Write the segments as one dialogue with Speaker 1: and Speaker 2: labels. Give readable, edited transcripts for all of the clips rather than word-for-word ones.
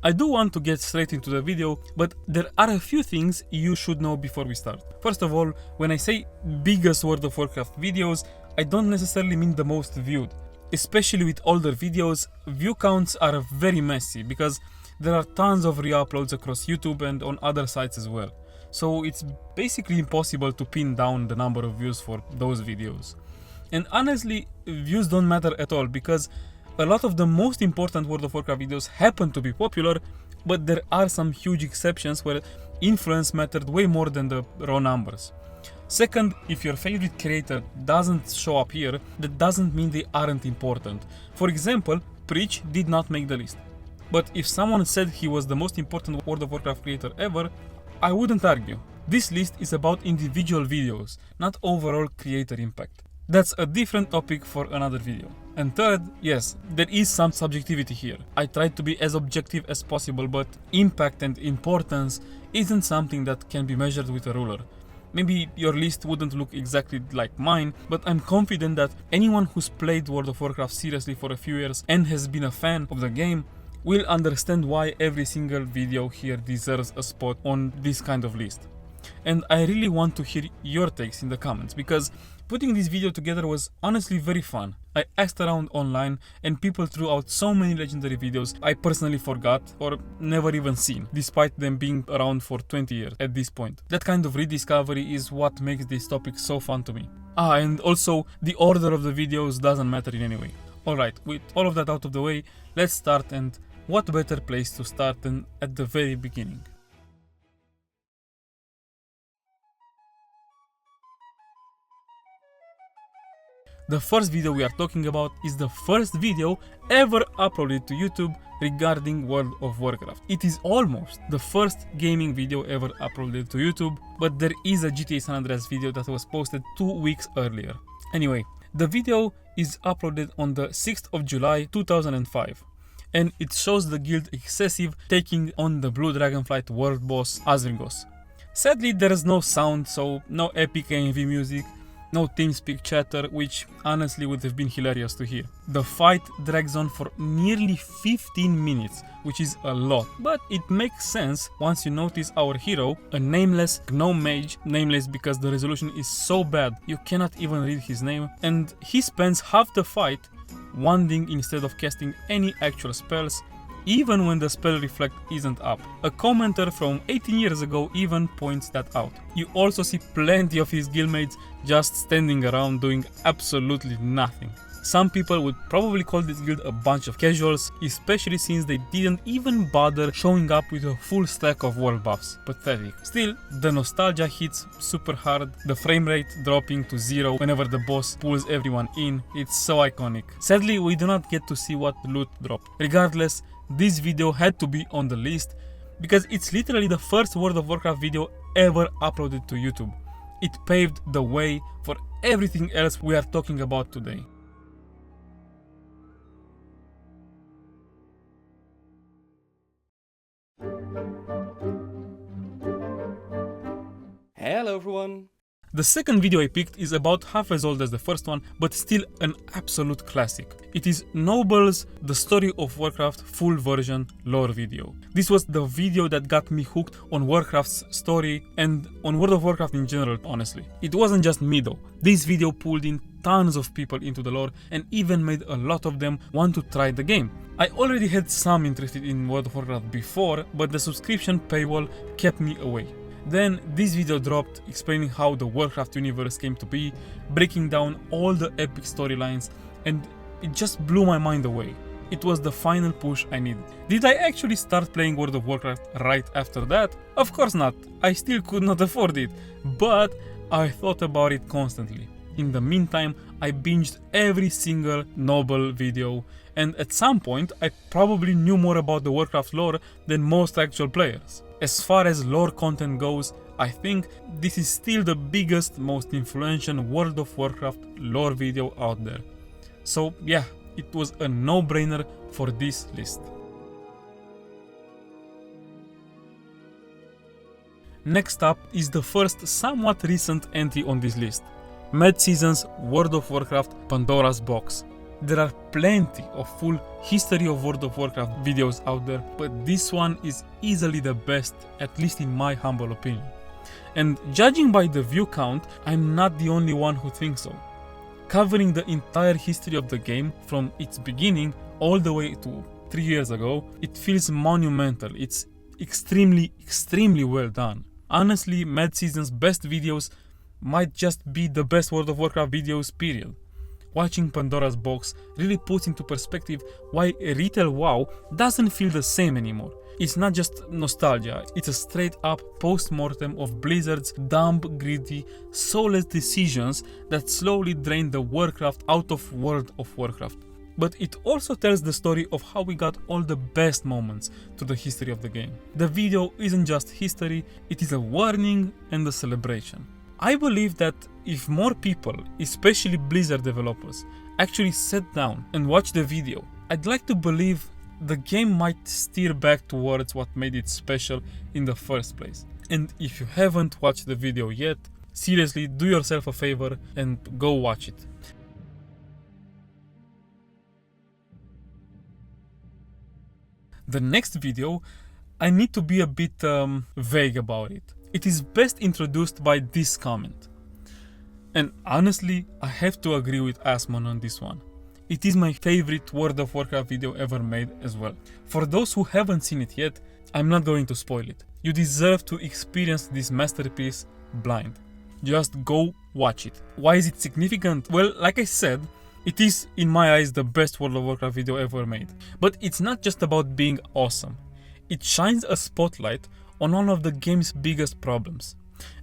Speaker 1: I do want to get straight into the video, but there are a few things you should know before we start. First of all, when I say biggest World of Warcraft videos, I don't necessarily mean the most viewed. Especially with older videos, view counts are very messy because there are tons of re-uploads across YouTube and on other sites as well. So it's basically impossible to pin down the number of views for those videos. And honestly, views don't matter at all because a lot of the most important World of Warcraft videos happen to be popular, but there are some huge exceptions where influence mattered way more than the raw numbers. Second, if your favorite creator doesn't show up here, that doesn't mean they aren't important. For example, Preach did not make the list. But if someone said he was the most important World of Warcraft creator ever, I wouldn't argue. This list is about individual videos, not overall creator impact. That's a different topic for another video. And third, yes, there is some subjectivity here. I tried to be as objective as possible, but impact and importance isn't something that can be measured with a ruler. Maybe your list wouldn't look exactly like mine, but I'm confident that anyone who's played World of Warcraft seriously for a few years and has been a fan of the game will understand why every single video here deserves a spot on this kind of list. And I really want to hear your takes in the comments, because putting this video together was honestly very fun. I asked around online and people threw out so many legendary videos I personally forgot or never even seen, despite them being around for 20 years at this point. That kind of rediscovery is what makes this topic so fun to me. And also, the order of the videos doesn't matter in any way. Alright, with all of that out of the way, let's start, and what better place to start than at the very beginning. The first video we are talking about is the first video ever uploaded to YouTube regarding World of Warcraft. It is almost the first gaming video ever uploaded to YouTube, but there is a GTA San Andreas video that was posted 2 weeks earlier. Anyway, the video is uploaded on the 6th of July 2005, and it shows the guild Excessive taking on the Blue Dragonflight world boss Azrigos. Sadly, there is no sound, so no epic AMV music, no TeamSpeak chatter, which honestly would have been hilarious to hear. The fight drags on for nearly 15 minutes, which is a lot, but it makes sense once you notice our hero, a nameless gnome mage, nameless because the resolution is so bad you cannot even read his name, and he spends half the fight wanding instead of casting any actual spells, even when the spell reflect isn't up. A commenter from 18 years ago even points that out. You also see plenty of his guildmates just standing around doing absolutely nothing. Some people would probably call this guild a bunch of casuals, especially since they didn't even bother showing up with a full stack of world buffs. Pathetic. Still, the nostalgia hits super hard, the frame rate dropping to 0 whenever the boss pulls everyone in. It's so iconic. Sadly, we do not get to see what loot dropped. Regardless, this video had to be on the list because it's literally the first World of Warcraft video ever uploaded to YouTube. It paved the way for everything else we are talking about today.
Speaker 2: Hello everyone!
Speaker 1: The second video I picked is about half as old as the first one, but still an absolute classic. It is Noble's The Story of Warcraft full version lore video. This was the video that got me hooked on Warcraft's story and on World of Warcraft in general, honestly. It wasn't just me though. This video pulled in tons of people into the lore and even made a lot of them want to try the game. I already had some interest in World of Warcraft before, but the subscription paywall kept me away. Then this video dropped explaining how the Warcraft universe came to be, breaking down all the epic storylines, and it just blew my mind away. It was the final push I needed. Did I actually start playing World of Warcraft right after that? Of course not, I still could not afford it, but I thought about it constantly. In the meantime, I binged every single Noble video, and at some point I probably knew more about the Warcraft lore than most actual players. As far as lore content goes, I think this is still the biggest, most influential World of Warcraft lore video out there. So yeah, it was a no-brainer for this list. Next up is the first somewhat recent entry on this list, Mad Season's World of Warcraft Pandora's Box. There are plenty of full history of World of Warcraft videos out there, but this one is easily the best, at least in my humble opinion. And judging by the view count, I'm not the only one who thinks so. Covering the entire history of the game from its beginning all the way to 3 years ago, it feels monumental. It's extremely well done. Honestly, Mad Season's best videos might just be the best World of Warcraft videos, period. Watching Pandora's Box really puts into perspective why retail WoW doesn't feel the same anymore. It's not just nostalgia, it's a straight up post-mortem of Blizzard's dumb, greedy, soulless decisions that slowly drained the Warcraft out of World of Warcraft. But it also tells the story of how we got all the best moments to the history of the game. The video isn't just history, it is a warning and a celebration. I believe that if more people, especially Blizzard developers, actually sat down and watched the video, I'd like to believe the game might steer back towards what made it special in the first place. And if you haven't watched the video yet, seriously, do yourself a favor and go watch it. The next video, I need to be a bit vague about it. It is best introduced by this comment. And honestly, I have to agree with Asmon on this one. It is my favorite World of Warcraft video ever made as well. For those who haven't seen it yet, I'm not going to spoil it. You deserve to experience this masterpiece blind. Just go watch it. Why is it significant? Well, like I said, it is in my eyes the best World of Warcraft video ever made. But it's not just about being awesome. It shines a spotlight on one of the game's biggest problems.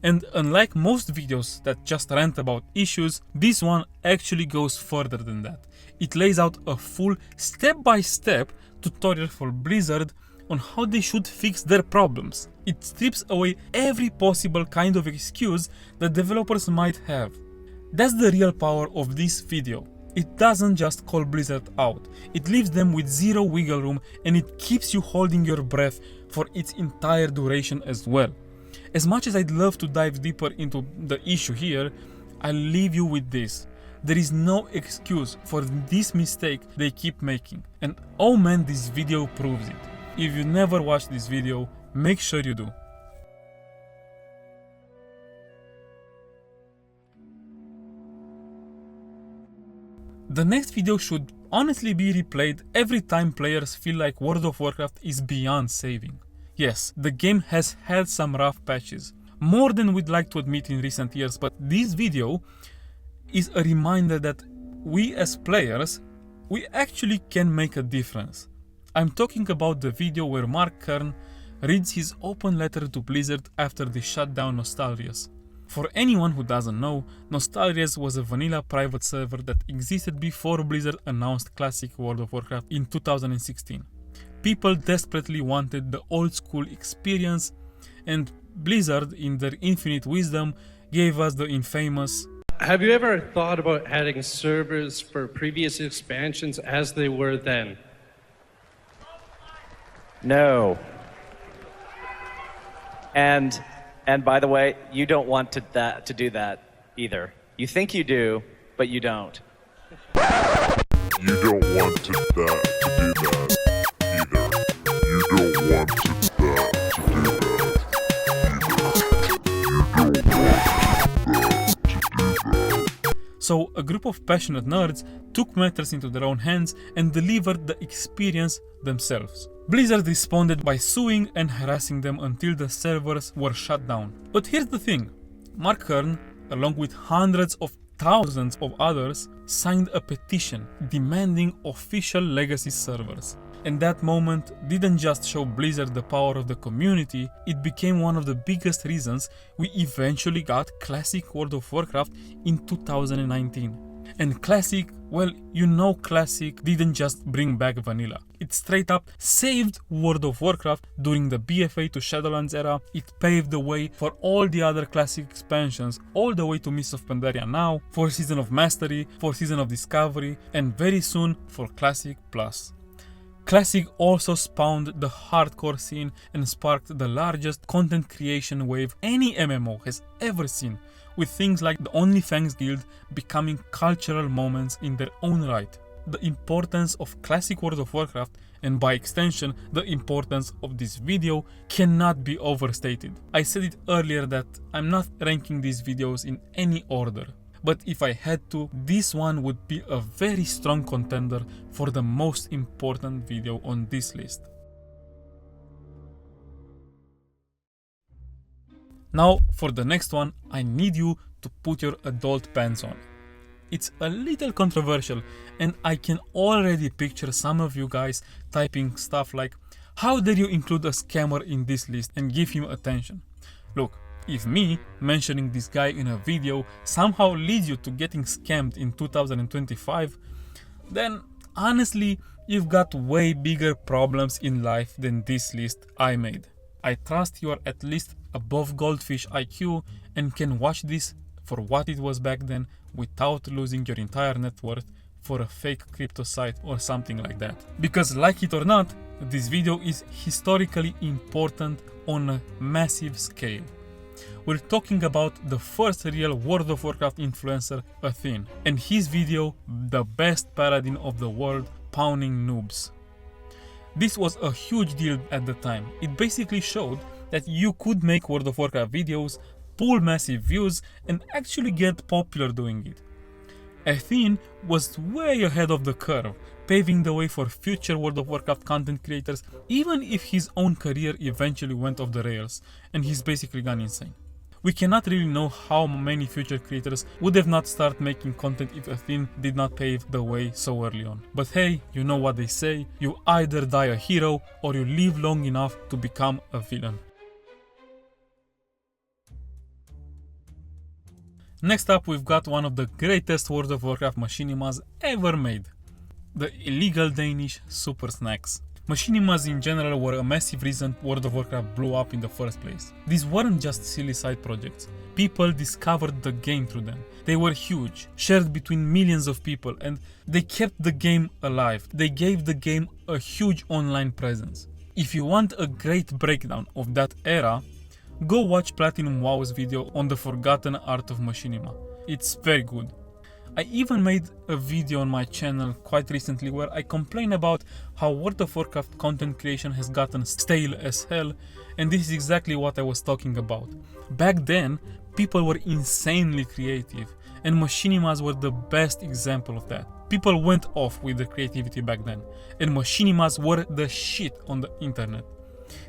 Speaker 1: And unlike most videos that just rant about issues, this one actually goes further than that. It lays out a full step-by-step tutorial for Blizzard on how they should fix their problems. It strips away every possible kind of excuse that developers might have. That's the real power of this video. It doesn't just call Blizzard out, it leaves them with zero wiggle room, and it keeps you holding your breath for its entire duration as well. As much as I'd love to dive deeper into the issue here, I'll leave you with this. There is no excuse for this mistake they keep making. And oh man, this video proves it. If you never watched this video, make sure you do. The next video should honestly be replayed every time players feel like World of Warcraft is beyond saving. Yes, the game has had some rough patches, more than we'd like to admit in recent years, but this video is a reminder that we as players, we actually can make a difference. I'm talking about the video where Mark Kern reads his open letter to Blizzard after they shut down Nostalrius. For anyone who doesn't know, Nostalrius was a vanilla private server that existed before Blizzard announced Classic World of Warcraft in 2016. People desperately wanted the old school experience, and Blizzard, in their infinite wisdom, gave us the infamous
Speaker 2: Have you ever thought about adding servers for previous expansions as they were then?
Speaker 3: No. And by the way, you don't want to do that either. You think you do, but you don't.
Speaker 4: You don't want to do that either. You don't want to do that either.
Speaker 1: So a group of passionate nerds took matters into their own hands and delivered the experience themselves. Blizzard responded by suing and harassing them until the servers were shut down. But here's the thing, Mark Kern, along with hundreds of thousands of others, signed a petition demanding official legacy servers. And that moment didn't just show Blizzard the power of the community, it became one of the biggest reasons we eventually got Classic World of Warcraft in 2019. And Classic, well, you know Classic didn't just bring back vanilla. It straight up saved World of Warcraft during the BFA to Shadowlands era. It paved the way for all the other Classic expansions, all the way to Mists of Pandaria now, for Season of Mastery, for Season of Discovery, and very soon for Classic Plus. Classic also spawned the hardcore scene and sparked the largest content creation wave any MMO has ever seen, with things like the OnlyFans Guild becoming cultural moments in their own right. the importance of classic World of Warcraft, and by extension, the importance of this video, cannot be overstated. I said it earlier that I'm not ranking these videos in any order, but if I had to, this one would be a very strong contender for the most important video on this list. Now, for the next one, I need you to put your adult pants on. It's a little controversial, and I can already picture some of you guys typing stuff like, how dare you include a scammer in this list and give him attention? Look, if me mentioning this guy in a video somehow leads you to getting scammed in 2025, then honestly, you've got way bigger problems in life than this list I made. I trust you are at least above goldfish IQ and can watch this for what it was back then without losing your entire net worth for a fake crypto site or something like that. Because like it or not, this video is historically important on a massive scale. We're talking about the first real World of Warcraft influencer, Athene, and his video, The Best Paladin of the World, Pawning Noobs. This was a huge deal at the time. It basically showed that you could make World of Warcraft videos, pull massive views, and actually get popular doing it. Athene was way ahead of the curve, paving the way for future World of Warcraft content creators, even if his own career eventually went off the rails, and he's basically gone insane. We cannot really know how many future creators would have not started making content if Athene did not pave the way so early on. But hey, you know what they say, you either die a hero or you live long enough to become a villain. Next up, we've got one of the greatest World of Warcraft machinimas ever made. The illegal Danish super snacks. Machinimas in general were a massive reason World of Warcraft blew up in the first place. These weren't just silly side projects. People discovered the game through them. They were huge, shared between millions of people, and they kept the game alive. They gave the game a huge online presence. If you want a great breakdown of that era, go watch Platinum WoW's video on the forgotten art of machinima. It's very good. I even made a video on my channel quite recently where I complain about how World of Warcraft content creation has gotten stale as hell, and this is exactly what I was talking about. Back then, people were insanely creative, and machinimas were the best example of that. People went off with their creativity back then, and machinimas were the shit on the internet.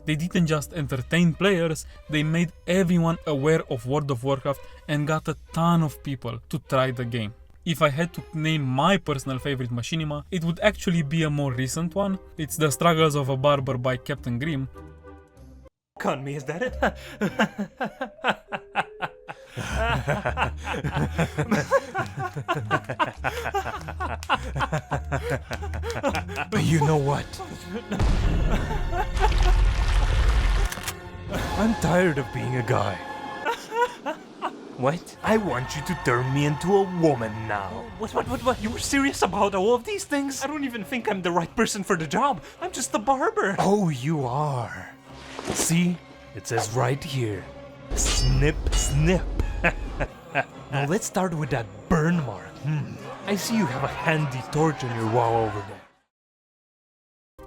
Speaker 1: They didn't just entertain players, they made everyone aware of World of Warcraft and got a ton of people to try the game. If I had to name my personal favorite machinima, it would actually be a more recent one. It's The Struggles of a Barber by Captain Grimm.
Speaker 5: On me, is that it? You know what? I'm tired of being a guy. What? I want you to turn me into a woman now. What? You were serious about all of these things? I don't even think I'm the right person for the job. I'm just a barber. Oh, you are. See? It says right here. Snip, snip. Now let's start with that burn mark. I see you have a handy torch on your wall over there.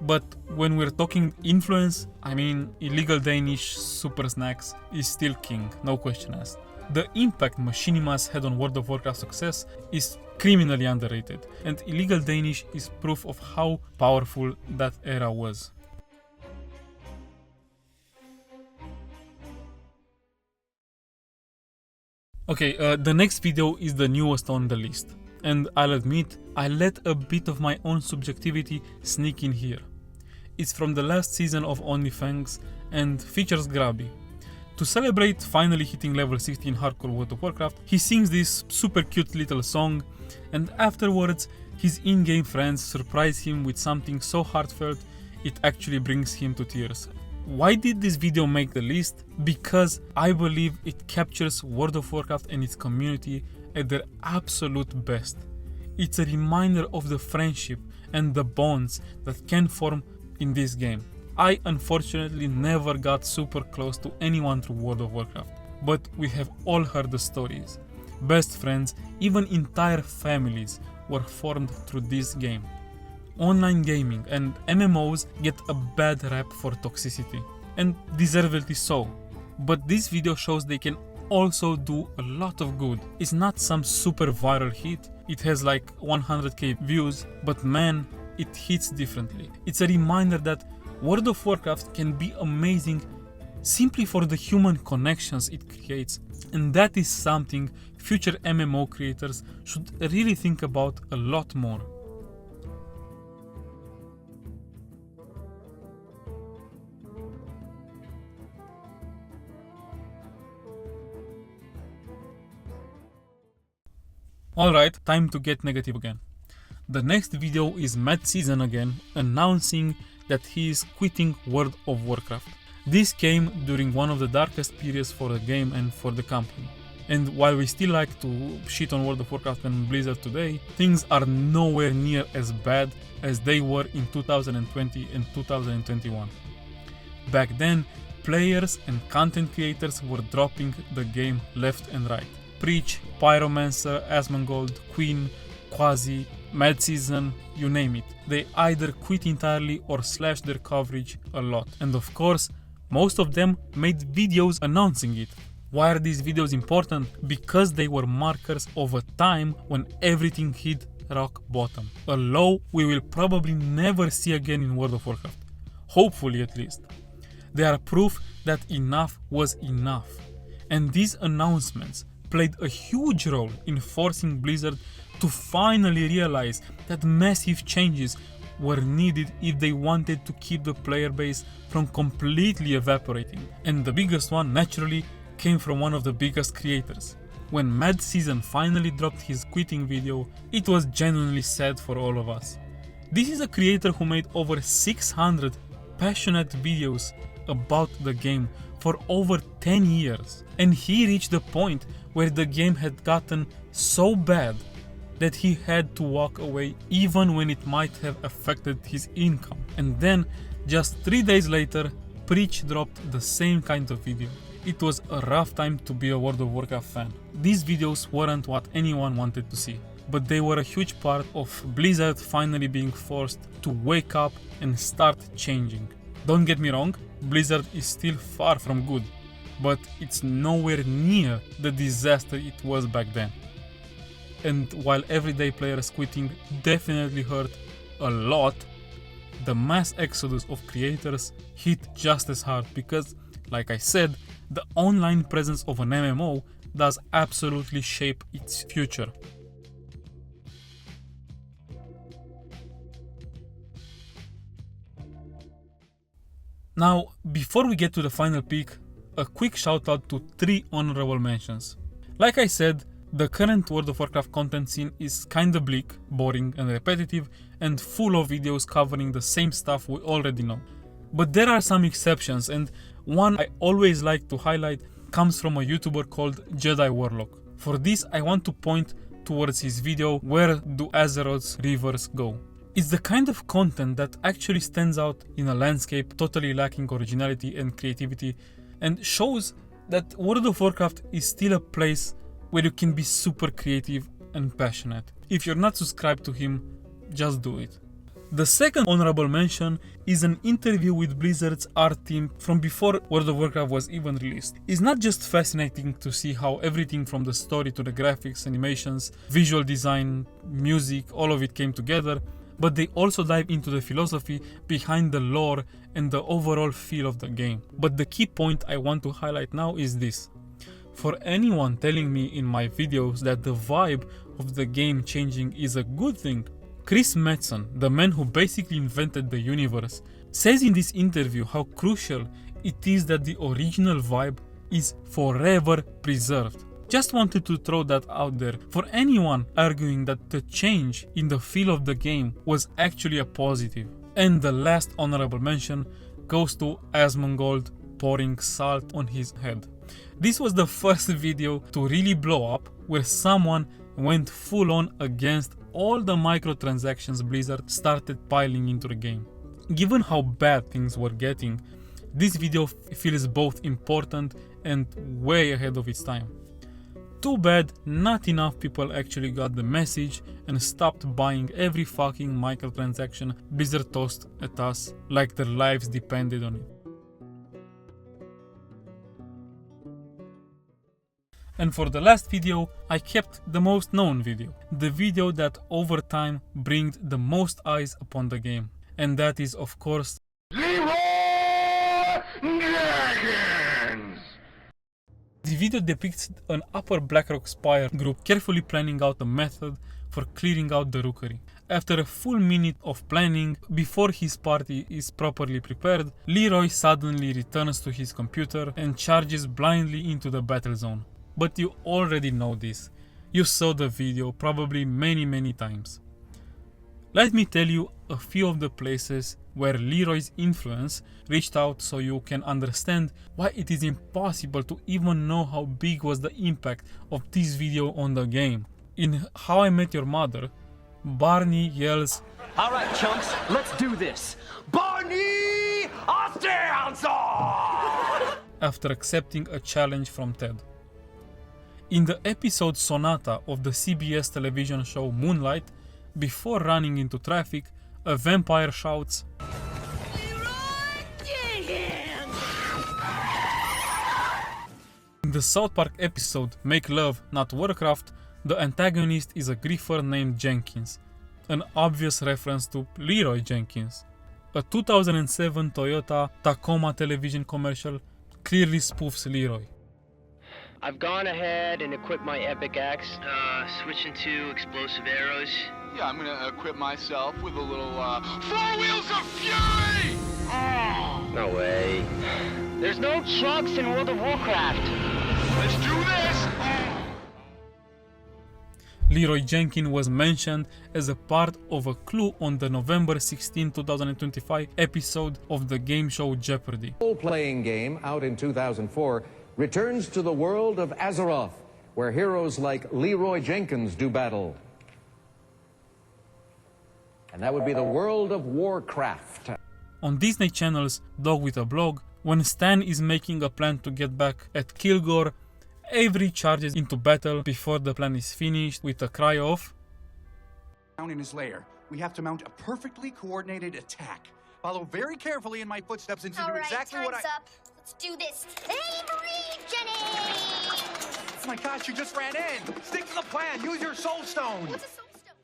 Speaker 1: But when we're talking influence, I mean, illegal Danish super snacks is still king, no question asked. The impact machinimas had on World of Warcraft success is criminally underrated, and illegal Danish is proof of how powerful that era was. Okay, the next video is the newest on the list, and I'll admit, I let a bit of my own subjectivity sneak in here. It's from the last season of OnlyFans and features Grabby. To celebrate finally hitting level 60 in hardcore World of Warcraft, he sings this super cute little song, and afterwards his in-game friends surprise him with something so heartfelt it actually brings him to tears. Why did this video make the list? Because I believe it captures World of Warcraft and its community at their absolute best. It's a reminder of the friendship and the bonds that can form in this game. I unfortunately never got super close to anyone through World of Warcraft, but we have all heard the stories. best friends, even entire families were formed through this game. Online gaming and MMOs get a bad rap for toxicity, and deservedly so. But this video shows they can also do a lot of good. It's not some super viral hit, it has like 100k views, but man, it hits differently. It's a reminder that World of Warcraft can be amazing simply for the human connections it creates, and that is something future MMO creators should really think about a lot more. Alright, time to get negative again. The next video is Matt Season again, announcing that he is quitting World of Warcraft. This came during one of the darkest periods for the game and for the company. And while we still like to shit on World of Warcraft and Blizzard today, things are nowhere near as bad as they were in 2020 and 2021. Back then, players and content creators were dropping the game left and right. Preach, Pyromancer, Asmongold, Queen, Quasi, Mad Season, you name it. They either quit entirely or slashed their coverage a lot. And of course, most of them made videos announcing it. Why are these videos important? Because they were markers of a time when everything hit rock bottom. A low we will probably never see again in World of Warcraft. Hopefully at least. They are proof that enough was enough. And these announcements played a huge role in forcing Blizzard to finally realize that massive changes were needed if they wanted to keep the player base from completely evaporating. And the biggest one, naturally, came from one of the biggest creators. When Mad Season finally dropped his quitting video, it was genuinely sad for all of us. This is a creator who made over 600 passionate videos about the game for over 10 years. And he reached the point where the game had gotten so bad that he had to walk away even when it might have affected his income. And then, just 3 days later, Preach dropped the same kind of video. It was a rough time to be a World of Warcraft fan. These videos weren't what anyone wanted to see, but they were a huge part of Blizzard finally being forced to wake up and start changing. Don't get me wrong, Blizzard is still far from good, but it's nowhere near the disaster it was back then. And while everyday players quitting definitely hurt a lot, the mass exodus of creators hit just as hard because, like I said, the online presence of an MMO does absolutely shape its future. Now, before we get to the final pick, a quick shout out to 3 honorable mentions. Like I said, the current World of Warcraft content scene is kinda bleak, boring and repetitive, and full of videos covering the same stuff we already know. But there are some exceptions, and one I always like to highlight comes from a YouTuber called Jedi Warlock. For this, I want to point towards his video, Where Do Azeroth's Rivers Go? It's the kind of content that actually stands out in a landscape totally lacking originality and creativity, and shows that World of Warcraft is still a place where you can be super creative and passionate. If you're not subscribed to him, just do it. The second honorable mention is an interview with Blizzard's art team from before World of Warcraft was even released. It's not just fascinating to see how everything from the story to the graphics, animations, visual design, music, all of it came together, but they also dive into the philosophy behind the lore and the overall feel of the game. But the key point I want to highlight now is this. For anyone telling me in my videos that the vibe of the game changing is a good thing, Chris Metzen, the man who basically invented the universe, says in this interview how crucial it is that the original vibe is forever preserved. Just wanted to throw that out there for anyone arguing that the change in the feel of the game was actually a positive. And the last honorable mention goes to Asmongold pouring salt on his head. This was the first video to really blow up, where someone went full on against all the microtransactions Blizzard started piling into the game. Given how bad things were getting, this video feels both important and way ahead of its time. Too bad not enough people actually got the message and stopped buying every fucking microtransaction Blizzard tossed at us like their lives depended on it. And for the last video, I kept the most known video. The video that over time brought the most eyes upon the game. And that is of course the video depicts an Upper Blackrock Spire group carefully planning out a method for clearing out the rookery. After a full minute of planning, before his party is properly prepared, Leroy suddenly returns to his computer and charges blindly into the battle zone. But you already know this. You saw the video probably many times. Let me tell you a few of the places where Leroy's influence reached out so you can understand why it is impossible to even know how big was the impact of this video on the game. In How I Met Your Mother, Barney yells,
Speaker 6: "All right, chumps, let's do this. Barney,
Speaker 1: after accepting a challenge from Ted. In the episode Sonata of the CBS television show Moonlight, before running into traffic, a vampire shouts, in the South Park episode Make Love, Not Warcraft, the antagonist is a griefer named Jenkins, an obvious reference to Leroy Jenkins. A 2007 Toyota Tacoma television commercial clearly spoofs Leroy.
Speaker 7: I've gone ahead and equipped my epic axe. Switching to explosive arrows.
Speaker 8: Yeah, I'm gonna equip myself with a little, 4 Wheels of Fury! Oh.
Speaker 7: No way. There's no trucks in World of Warcraft.
Speaker 8: Let's do this!
Speaker 1: Leroy Jenkins was mentioned as a part of a clue on the November 16, 2025 episode of the game show Jeopardy!
Speaker 9: Role-playing game out in 2004 returns to the world of Azeroth, where heroes like Leroy Jenkins do battle. And that would be the World of Warcraft.
Speaker 1: On Disney Channel's Dog with a Blog, when Stan is making a plan to get back at Kilgore, Avery charges into battle before the plan is finished with a cry of,
Speaker 10: "Down in his lair, we have to mount a perfectly coordinated attack. Follow very carefully in my footsteps and do exactly what I..."
Speaker 11: Time's up. Let's do this. Avery Jennings!
Speaker 10: Oh my gosh, you just ran in! Stick to the plan! Use your soul stone!
Speaker 11: What's a soul stone?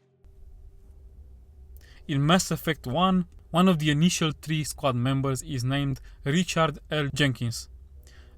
Speaker 1: in Mass Effect 1, one of the initial 3 squad members is named Richard L. Jenkins.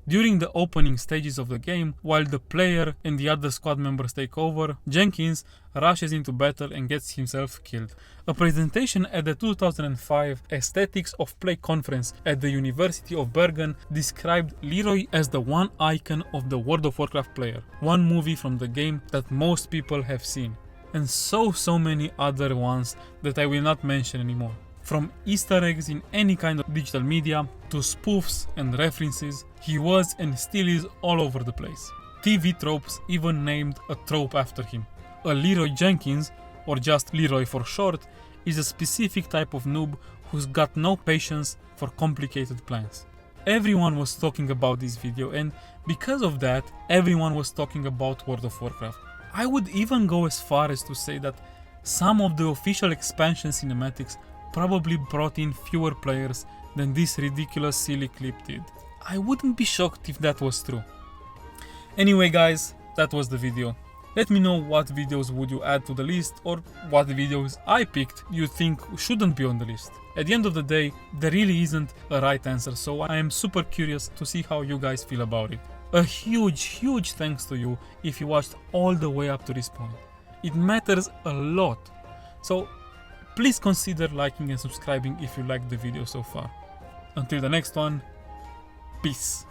Speaker 1: During the opening stages of the game, while the player and the other squad members take over, Jenkins rushes into battle and gets himself killed. A presentation at the 2005 Aesthetics of Play conference at the University of Bergen described Leroy as the one icon of the World of Warcraft player, one movie from the game that most people have seen, and so many other ones that I will not mention anymore. From Easter eggs in any kind of digital media to spoofs and references, he was and still is all over the place. TV tropes even named a trope after him. A Leroy Jenkins, or just Leroy for short, is a specific type of noob who's got no patience for complicated plans. Everyone was talking about this video, and because of that, everyone was talking about World of Warcraft. I would even go as far as to say that some of the official expansion cinematics probably brought in fewer players than this ridiculous silly clip did. I wouldn't be shocked if that was true. Anyway guys, that was the video. Let me know what videos would you add to the list, or what videos I picked you think shouldn't be on the list. At the end of the day, there really isn't a right answer, so I am super curious to see how you guys feel about it. A huge thanks to you if you watched all the way up to this point. It matters a lot. So please consider liking and subscribing if you liked the video so far. Until the next one, peace.